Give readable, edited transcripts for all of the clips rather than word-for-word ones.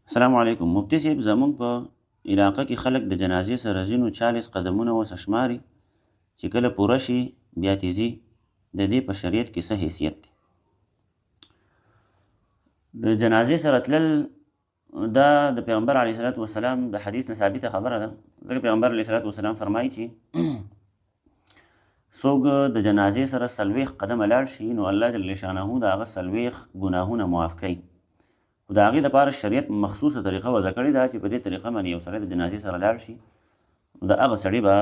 السلام علیکم. مفتي صاحب، زموږ په علاقه کې خلک د جنازې سره ځینو 40 قدمونه ورڅه شماري چې کله پوره شي بیا تې ځي. د دې په شریعت کې څه حیثیت دی؟ د جنازې سره تلل دا د پیغمبر علیه الصلاة والسلام د حدیث نه ثابته خبره ده. ځکه پیغمبر علیه الصلاة والسلام فرمایي چې څوک د جنازې سره 40 قدمه لاړ شي نو الله جل شانه د هغه 40 ګناهونه معاف کوي. خو د هغې دپاره شریعت مخصوصه طریقه وضع کړې ده چې په دې طریقه باندې یو سړی د جنازې سره لاړ شي نو د هغه سړي به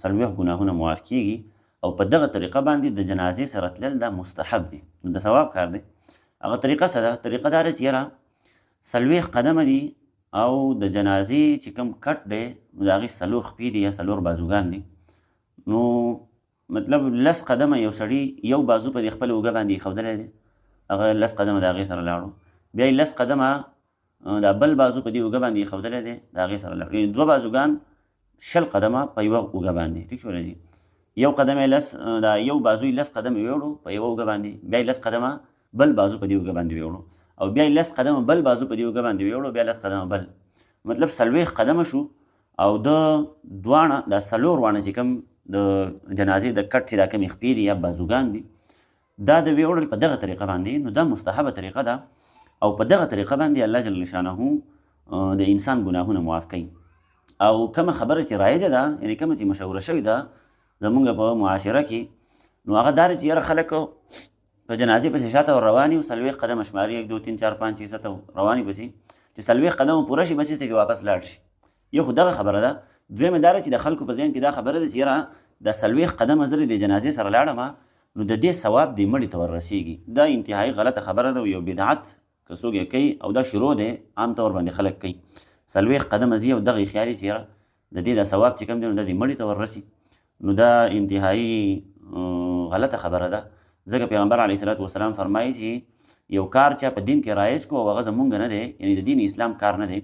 40 ګناهونه معاف کیږي. او په دغه طریقه باندې د جنازې سره تلل دا مستحب دی، د ثواب کار دی. هغه طریقه څه ده؟ طریقه دا ده چې یاره 40 قدمه دي او د جنازې چې کوم کټ دی نو د هغې 4 خپې دي یا 4 بازوګان دي. نو مطلب 10 قدمه یو سړي یو بازو په دې خپل اوږه باندې ایښودلی دی، هغه 10 قدمه د هغې سره لاړو. بیا یې 10 قدمه دا بل بازو په دې اوږه باندې ایښودلی دی، د هغې سره لاړو. یعنې 2 بازوګان 20 قدمه په یوه اوږه باندې. ټیک شوله جي؟ یو قدم یې دا یو بازو یې 10 قدمه ویوړو په یوه اوږه باندې، بیا یې 10 قدمه بل بازو په دې اوږه باندې ویوړو، او بیا یې 10 قدمه بل بازو په دې اوږه باندې ویوړو، بیا 10 قدمه بل، مطلب 40 قدمه شو. او د دواړه دا 4 واړه چې کوم د جنازې د کټ چې دا کومې خپې دي یا بازوګان دي دا د ویوړل په دغه طریقه باندې، نو دا مستحبه طریقه ده. او په دغه طریقه باندې الله جل شانه د انسان ګناهونه معاف کوي. او کومه خبره چې رایجه ده، یعنې کومه چې مشهوره شوې ده زمونږ په معاشره کې، نو هغه دا چې یاره خلک په جنازې پسې شاته ور روان وي، 40 قدمه شماري، 1 2 3 4 5 6 7 روان وي پسې، چې 40 قدمه پوره شي بس یې ته واپس لاړ شي. یو خو دغه خبره ده. دویمه دا چې د خلکو په ذهن کې دا خبره ده چې یاره دا 40 قدمه زه د جنازې سره لاړم نو د دې ثواب دې مړي ته وررسېږي. دا انتهایي غلطه خبره ده او یو بدعت که څوک یې کوي او دا شروع دی عام طور باندې خلک کوي. 40 قدمه ځي او دغه یې خیال چې یاره د دې دا ثواب چې کوم دی نو دا دې مړي ته وررسي، نو دا انتهایي غلطه خبره ده. ځکه پیغمبر علیه الصلاة والسلام فرمایي چې یو کار چا په دین کې رایج کو او هغه زمونږ نه دی، یعنې د دین اسلام کار نه دی،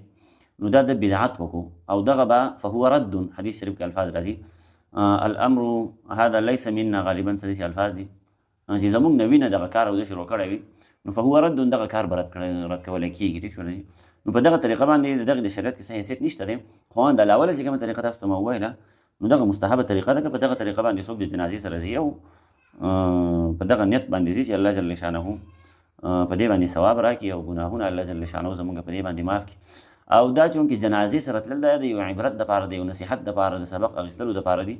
نو دا د بدعت وکړو او دغه به فهو رد. حدیث شریف کې الفاظ راځي الامر هذا ليس منا، غالبا څه داسې الفاظ دي چې زمونږ نه وي نه دغه کار او ده شروع کړی وي نو فهو رد، دغه کار به رد کولی کېږي. ټیک شوله جي؟ نو په دغه طریقه باندې د دغې د شریعت کې څه حیثیت نشته دی. خو د علاوله چې کومه طریقه تاسو ته مو وویله نو دغه مستحبه طریقه ده. که په دغه طریقه باندې څوک د جنازې سره ځي او په دغه نیت باندې ځي چې الله جل شانه په دې باندې ثواب راکړي او ګناهونه الله جل شانه زمونږ په دې باندې معاف کړي. او دا چونکې جنازې سره تلل دا د یو عبرت دپاره دی، یو نصیحت دپاره، د سبق اخیستلو دپاره دی.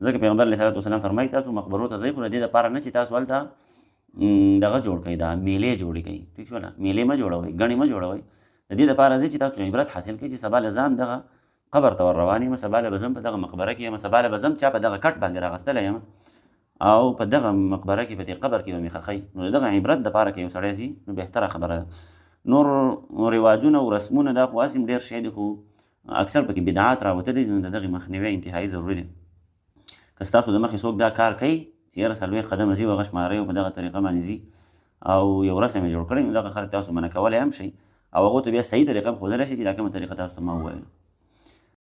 ځکه پیغمبر علیه الصلاة والسلام فرمایي تاسو مقبرو ته ځئ خو د دې دپاره نه چې تاسو هلته دغه جوړ کړئ، دا میلې جوړې کړئ. ټیک شوله؟ میلې مه جوړوئ، ګڼې مه جوړوئ. د دې دپاره ځئ چې تاسو عبرت حاصل کړئ چې سبا له ځان دغه قبر ته ور روان یم، سبا له به زم په دغه مقبره کې یم، سبا له به زم چا په دغه کټ باندې راغستلی یم او په دغه مقبره کې په دې قبر کې به مې ښخئ. نو د دغه عبرت دپاره که یو سړی ځي نو بهتره خبره ده. نور رواجونه او رسمونه دا خو هسې ډېر شی دي خو اکثر پکې بدعات راوتلي دي، نو د دغې مخنیوی انتهایي ضروري دی. که ستاسو د مخې څوک دا کار کوي چې یاره 40 قدمه ځي او هغه شمارئ او په دغه طریقه باندې ځي او یو رسم یې جوړ کړی نو دغه خلک تاسو منع کولی هم شئ او هغو ته بیا صحیح طریقه هم ښودلی شئ چې دا کومه طریقه تاسو ته ما وویل.